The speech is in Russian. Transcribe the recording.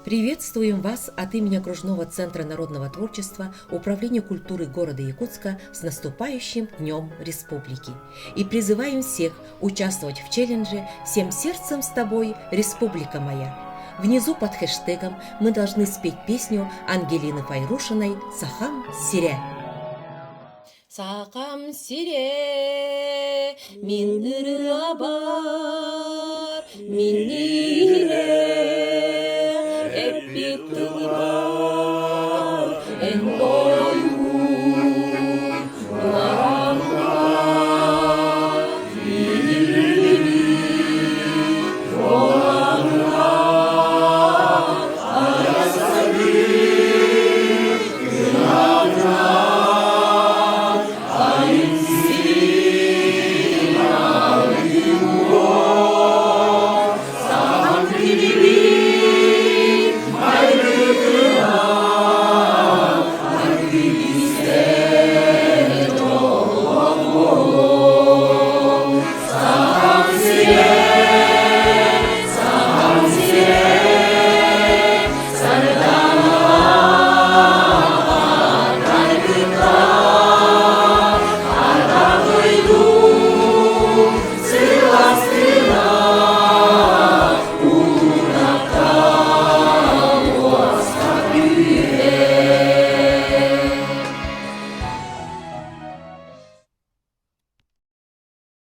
Приветствуем вас от имени Окружного центра народного творчества Управления культуры города Якутска с наступающим Днем Республики. И призываем всех участвовать в челлендже «Всем сердцем с тобой, Республика моя». Внизу под хэштегом мы должны спеть песню Ангелины Файрушиной «Сахам Сиря». Сахам Сире, мин ырабар, мин